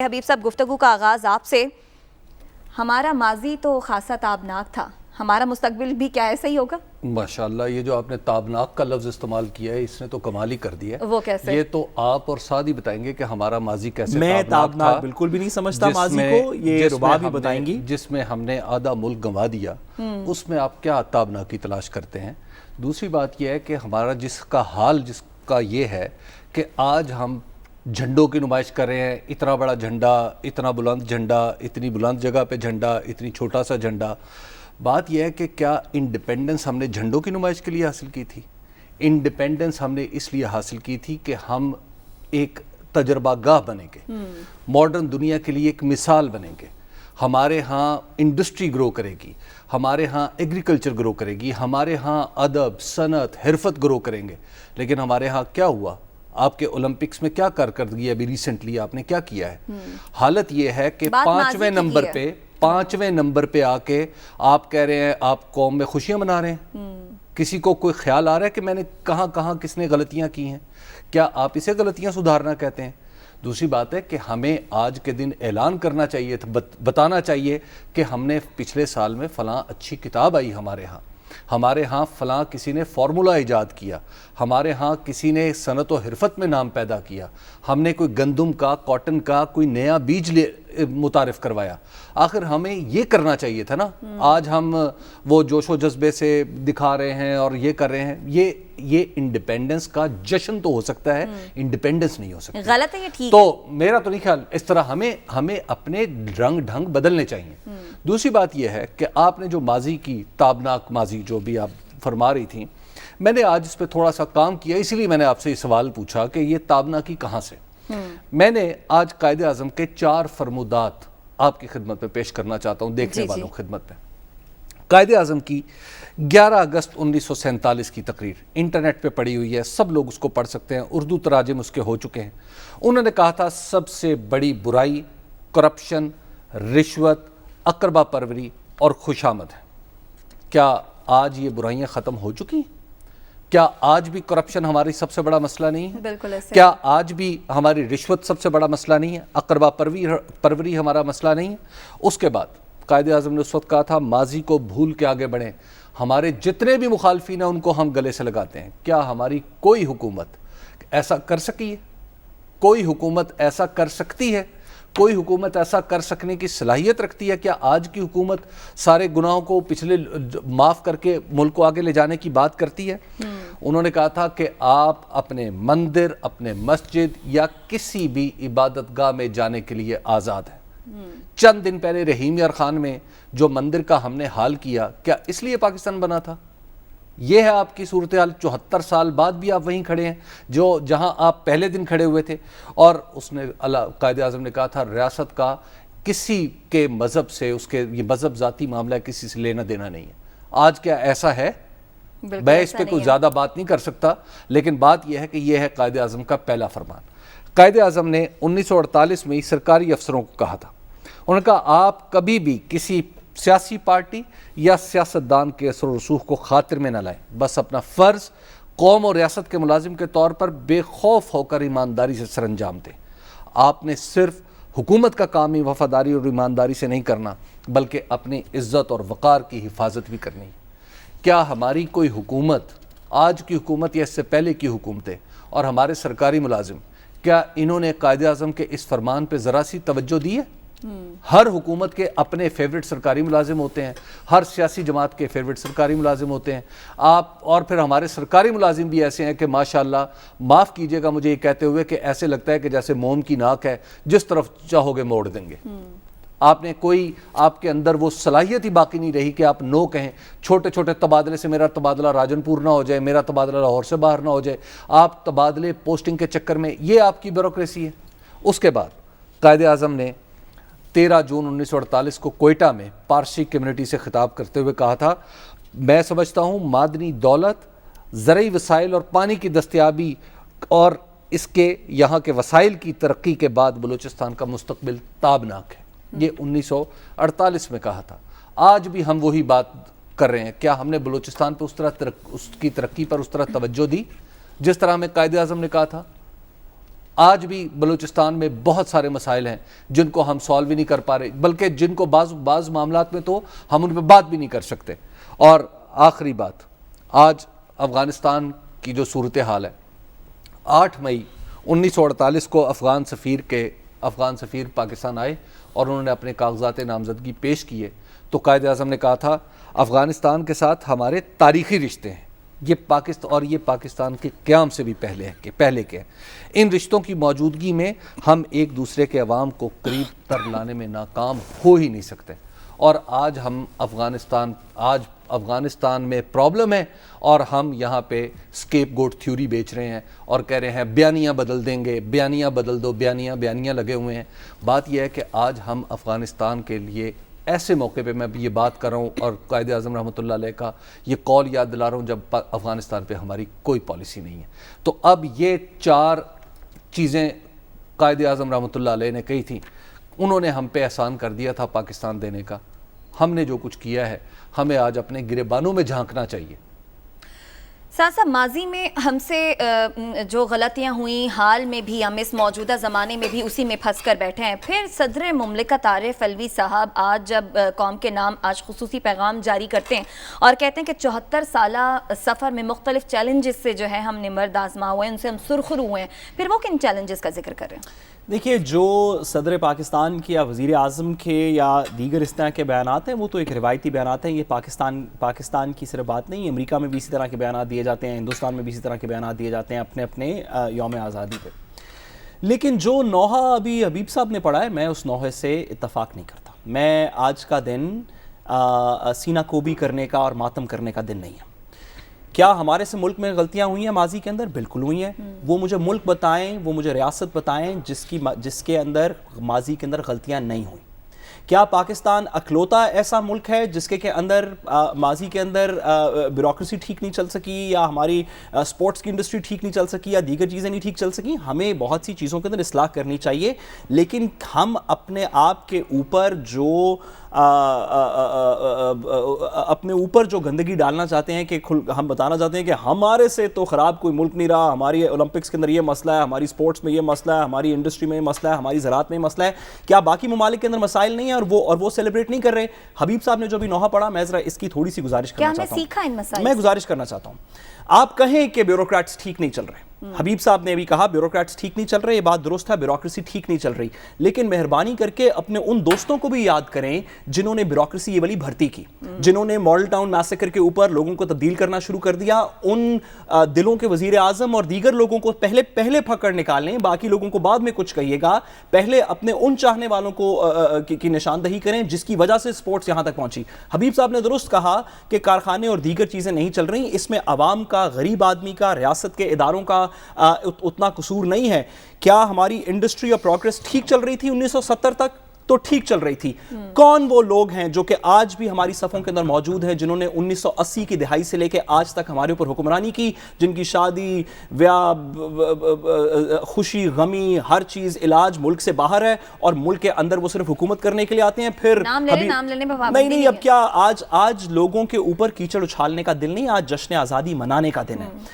حبیب صاحب، گفتگو کا آغاز آپ سے. ہمارا ماضی تو خاصا تابناک تھا، ہمارا مستقبل بھی کیا ایسا ہی ہوگا؟ ماشاءاللہ، یہ جو آپ نے تابناک کا لفظ استعمال کیا ہے اس نے تو کمال ہی کر دیا ہے. وہ کیسے؟ یہ تو آپ اور سعد ہی بتائیں گے کہ ہمارا ماضی کیسے میں تابناک تھا. بالکل بھی نہیں سمجھتا ماضی کو، یہ رباب ہی بتائیں گی. جس میں ہم نے آدھا ملک گنوا دیا، اس میں آپ کیا تابناکی تلاش کرتے ہیں؟ دوسری بات یہ ہے کہ ہمارا جس کا یہ ہے کہ آج ہم جھنڈوں کی نمائش کر رہے ہیں. اتنا بڑا جھنڈا، اتنا بلند جھنڈا، اتنی بلند جگہ پہ جھنڈا، اتنی چھوٹا سا جھنڈا. بات یہ ہے کہ کیا انڈیپینڈنس ہم نے جھنڈوں کی نمائش کے لیے حاصل کی تھی؟ انڈیپینڈنس ہم نے اس لیے حاصل کی تھی کہ ہم ایک تجربہ گاہ بنیں گے، ماڈرن دنیا کے لیے ایک مثال بنیں گے. ہمارے ہاں انڈسٹری گرو کرے گی، ہمارے ہاں ایگریکلچر گرو کرے گی، ہمارے ہاں ادب، صنعت، حرفت گرو کریں گے. لیکن ہمارے ہاں کیا ہوا؟ آپ کے اولمپکس میں کیا کارکردگی ابھی ریسنٹلی آپ نے کیا کیا ہے؟ حالت یہ ہے کہ پانچویں نمبر پہ آ کے آپ کہہ رہے ہیں آپ قوم میں خوشیاں منا رہے ہیں. کسی کو کوئی خیال آ رہا ہے کہ میں نے کہاں کس نے غلطیاں کی ہیں؟ کیا آپ اسے غلطیاں سدھارنا کہتے ہیں؟ دوسری بات ہے کہ ہمیں آج کے دن اعلان کرنا چاہیے تھا، بتانا چاہیے کہ ہم نے پچھلے سال میں فلاں اچھی کتاب آئی ہمارے ہاں فلاں کسی نے فارمولا ایجاد کیا، ہمارے ہاں کسی نے صنعت و حرفت میں نام پیدا کیا، ہم نے کوئی گندم کا، کاٹن کا کوئی نیا بیج متعارف کروایا. آخر ہمیں یہ کرنا چاہیے تھا نا. آج ہم وہ جوش و جذبے سے دکھا رہے ہیں اور یہ کر رہے ہیں. یہ انڈیپینڈنس کا جشن تو ہو سکتا ہے، انڈیپینڈنس نہیں ہو سکتا. غلط ہے یہ؟ ٹھیک تو میرا تو نہیں خیال اس طرح ہمیں اپنے رنگ ڈھنگ بدلنے چاہیے. دوسری بات یہ ہے کہ آپ نے جو ماضی کی تابناک ماضی جو بھی آپ فرما رہی تھیں، میں نے آج اس پہ تھوڑا سا کام کیا، اسی لیے میں نے آپ سے یہ سوال پوچھا کہ یہ تابناکی کہاں سے. میں نے آج قائد اعظم کے 4 فرمودات آپ کی خدمت میں پیش کرنا چاہتا ہوں، دیکھنے والوں خدمت میں. قائد اعظم کی 11 اگست 1947 کی تقریر انٹرنیٹ پہ پڑی ہوئی ہے، سب لوگ اس کو پڑھ سکتے ہیں، اردو تراجم اس کے ہو چکے ہیں. انہوں نے کہا تھا سب سے بڑی برائی کرپشن، رشوت، اقربا پروری اور خوشامد ہے. کیا آج یہ برائیاں ختم ہو چکی ہیں؟ کیا آج بھی کرپشن ہماری سب سے بڑا مسئلہ نہیں ہے؟ بالکل ایسے. کیا آج بھی ہماری رشوت سب سے بڑا مسئلہ نہیں ہے؟ اقربا پروری ہمارا مسئلہ نہیں ہے؟ اس کے بعد قائد اعظم نے اس وقت کہا تھا ماضی کو بھول کے آگے بڑھیں، ہمارے جتنے بھی مخالفین ہیں ان کو ہم گلے سے لگاتے ہیں. کیا ہماری کوئی حکومت ایسا کر سکی ہے؟ کوئی حکومت ایسا کر سکتی ہے؟ کوئی حکومت ایسا کر سکنے کی صلاحیت رکھتی ہے؟ کیا آج کی حکومت سارے گناہوں کو پچھلے معاف کر کے ملک کو آگے لے جانے کی بات کرتی ہے؟ انہوں نے کہا تھا کہ آپ اپنے مندر، اپنے مسجد یا کسی بھی عبادت گاہ میں جانے کے لیے آزاد ہیں. چند دن پہلے رحیم یار خان میں جو مندر کا ہم نے حال کیا، کیا اس لیے پاکستان بنا تھا؟ یہ ہے آپ کی صورتحال. 74 سال بعد بھی آپ وہیں کھڑے ہیں جہاں آپ پہلے دن کھڑے ہوئے تھے. اور اس نے قائد اعظم نے کہا تھا ریاست کا کسی کے مذہب سے، اس کے یہ مذہب ذاتی معاملہ ہے، کسی سے لینا دینا نہیں ہے. آج کیا ایسا ہے؟ میں اس پہ کوئی زیادہ بات نہیں کر سکتا، لیکن بات یہ ہے کہ یہ ہے قائد اعظم کا پہلا فرمان. قائد اعظم نے 1948 میں سرکاری افسروں کو کہا تھا، انہوں نے کہا آپ کبھی بھی کسی سیاسی پارٹی یا سیاستدان کے اثر و رسوخ کو خاطر میں نہ لائیں، بس اپنا فرض قوم اور ریاست کے ملازم کے طور پر بے خوف ہو کر ایمانداری سے سر انجام دیں. آپ نے صرف حکومت کا کام ہی وفاداری اور ایمانداری سے نہیں کرنا، بلکہ اپنی عزت اور وقار کی حفاظت بھی کرنی. کیا ہماری کوئی حکومت، آج کی حکومت یا اس سے پہلے کی حکومتیں اور ہمارے سرکاری ملازم، کیا انہوں نے قائد اعظم کے اس فرمان پہ ذرا سی توجہ دی ہے؟ ہر حکومت کے اپنے فیوریٹ سرکاری ملازم ہوتے ہیں، ہر سیاسی جماعت کے فیوریٹ سرکاری ملازم ہوتے ہیں. اور پھر ہمارے سرکاری ملازم بھی ایسے ہیں کہ ماشاءاللہ، معاف کیجئے گا مجھے یہ کہتے ہوئے کہ ایسے لگتا ہے کہ جیسے موم کی ناک ہے، جس طرف چاہو گے موڑ دیں گے. آپ کے اندر وہ صلاحیت ہی باقی نہیں رہی کہ آپ نو کہیں. چھوٹے چھوٹے تبادلے سے میرا تبادلہ راجن پور نہ ہو جائے، میرا تبادلہ لاہور سے باہر نہ ہو جائے. آپ تبادلے پوسٹنگ کے چکر میں، یہ آپ کی بیوروکریسی ہے. اس کے بعد قائد اعظم نے 13 جون 1948 کو کوئٹہ میں پارسی کمیونٹی سے خطاب کرتے ہوئے کہا تھا میں سمجھتا ہوں معدنی دولت، زرعی وسائل اور پانی کی دستیابی اور اس کے یہاں کے وسائل کی ترقی کے بعد بلوچستان کا مستقبل تابناک ہے. یہ 1948 میں کہا تھا. آج بھی ہم وہی بات کر رہے ہیں. کیا ہم نے بلوچستان پہ اس کی ترقی پر اس طرح توجہ دی جس طرح ہمیں قائد اعظم نے کہا تھا؟ آج بھی بلوچستان میں بہت سارے مسائل ہیں جن کو ہم سالو ہی نہیں کر پا رہے، بلکہ جن کو بعض معاملات میں تو ہم ان پہ بات بھی نہیں کر سکتے۔ اور آخری بات، آج افغانستان کی جو صورتحال ہے، 8 مئی 1948 کو افغان سفیر پاکستان آئے اور انہوں نے اپنے کاغذات نامزدگی پیش کیے تو قائد اعظم نے کہا تھا افغانستان کے ساتھ ہمارے تاریخی رشتے ہیں، یہ پاکستان کے قیام سے بھی پہلے کے ہیں، ان رشتوں کی موجودگی میں ہم ایک دوسرے کے عوام کو قریب تر لانے میں ناکام ہو ہی نہیں سکتے۔ اور آج افغانستان میں پرابلم ہے اور ہم یہاں پہ اسکیپ گوٹ تھیوری بیچ رہے ہیں اور کہہ رہے ہیں بیانیاں بدل دیں گے، بیانیاں بدل دو، بیانیاں لگے ہوئے ہیں۔ بات یہ ہے کہ آج ہم افغانستان کے لیے ایسے موقع پہ میں بھی یہ بات کر رہا ہوں اور قائد اعظم رحمۃ اللہ علیہ کا یہ قول یاد دلا رہا ہوں جب افغانستان پہ ہماری کوئی پالیسی نہیں ہے۔ تو اب یہ 4 چیزیں قائد اعظم رحمۃ اللہ علیہ نے کہی تھیں، انہوں نے ہم پہ احسان کر دیا تھا پاکستان دینے کا، ہم نے جو کچھ کیا ہے ہمیں آج اپنے گریبانوں میں جھانکنا چاہیے۔ صاحب ماضی میں ہم سے جو غلطیاں ہوئیں، حال میں بھی ہم اس موجودہ زمانے میں بھی اسی میں پھنس کر بیٹھے ہیں۔ پھر صدر مملکت عارف علوی صاحب آج جب قوم کے نام آج خصوصی پیغام جاری کرتے ہیں اور کہتے ہیں کہ 74 سالہ سفر میں مختلف چیلنجز سے جو ہے ہم نمرد آزما ہوئے ہیں، ان سے ہم سرخرو ہوئے ہیں، پھر وہ کن چیلنجز کا ذکر کر رہے ہیں؟ دیکھیے، جو صدر پاکستان کے یا وزیر اعظم کے یا دیگر اس طرح کے بیانات ہیں وہ تو ایک روایتی بیانات ہیں، یہ پاکستان کی صرف بات نہیں، امریکہ میں بھی اسی طرح کے بیانات دیے جاتے ہیں، ہندوستان میں بھی اسی طرح کے بیانات دیے جاتے ہیں اپنے یوم آزادی پہ۔ لیکن جو نوحہ ابھی حبیب صاحب نے پڑھا ہے، میں اس نوحے سے اتفاق نہیں کرتا۔ میں آج کا دن سینہ کوبی کرنے کا اور ماتم کرنے کا دن نہیں ہے۔ کیا ہمارے سے ملک میں غلطیاں ہوئی ہیں ماضی کے اندر؟ بالکل ہوئی ہیں۔ وہ مجھے ملک بتائیں، وہ مجھے ریاست بتائیں جس کے اندر ماضی کے اندر غلطیاں نہیں ہوئیں۔ کیا پاکستان اکلوتا ایسا ملک ہے جس کے اندر ماضی کے اندر بیوروکریسی ٹھیک نہیں چل سکی، یا ہماری سپورٹس کی انڈسٹری ٹھیک نہیں چل سکی، یا دیگر چیزیں نہیں ٹھیک چل سکی؟ ہمیں بہت سی چیزوں کے اندر اصلاح کرنی چاہیے، لیکن ہم اپنے آپ کے اوپر جو گندگی ڈالنا چاہتے ہیں، کہ ہم بتانا چاہتے ہیں کہ ہمارے سے تو خراب کوئی ملک نہیں رہا، ہماری اولمپکس کے اندر یہ مسئلہ ہے، ہماری سپورٹس میں یہ مسئلہ ہے، ہماری انڈسٹری میں یہ مسئلہ ہے، ہماری زراعت میں یہ مسئلہ ہے، کیا باقی ممالک کے اندر مسائل نہیں ہیں اور وہ سیلیبریٹ نہیں کر رہے؟ حبیب صاحب نے جو بھی نوحہ پڑھا، میں ذرا اس کی تھوڑی سی گزارش کرنا چاہتا ہوں۔ میں گزارش کرنا چاہتا ہوں، آپ کہیں کہ بیوروکریٹس ٹھیک نہیں چل رہے، حبیب صاحب نے بھی کہا بیوروکریٹس ٹھیک نہیں چل رہے، یہ بات درست ہے، بیوروکریسی ٹھیک نہیں چل رہی، لیکن مہربانی کر کے اپنے ان دوستوں کو بھی یاد کریں جنہوں نے بیوروکریسی یہ والی بھرتی کی، جنہوں نے ماڈل ٹاؤن میسیکر کے اوپر لوگوں کو تبدیل کرنا شروع کر دیا۔ ان دلوں کے وزیر اعظم اور دیگر لوگوں کو پہلے پھکڑ نکالیں، باقی لوگوں کو بعد میں کچھ کہیے گا، پہلے اپنے ان چاہنے والوں کو کی نشاندہی کریں جس کی وجہ سے سپورٹس یہاں تک پہنچی۔ حبیب صاحب نے درست کہا کہ کارخانے اور دیگر چیزیں نہیں چل رہی، اس میں عوام کا، غریب آدمی کا، ریاست کے اداروں کا اتنا قصور نہیں ہے۔ کیا ہماری انڈسٹری اور پروگریس ٹھیک چل رہی تھی 1970 تک؟ تو ٹھیک چل رہی تھی۔ کون وہ لوگ ہیں جو کہ آج بھی ہماری صفوں کے اندر موجود ہیں، جنہوں نے 1980 کی دہائی سے لے کے آج تک ہمارے اوپر حکمرانی کی، جن کی شادی، بیاہ، خوشی، غمی، ہر چیز، علاج ملک سے باہر ہے اور ملک کے اندر وہ صرف حکومت کرنے کے لیے آتے ہیں؟ پھر نہیں، اب کیا آج لوگوں کے اوپر کیچڑ اچھالنے کا دن نہیں، آج جشن آزادی منانے کا دن ہے۔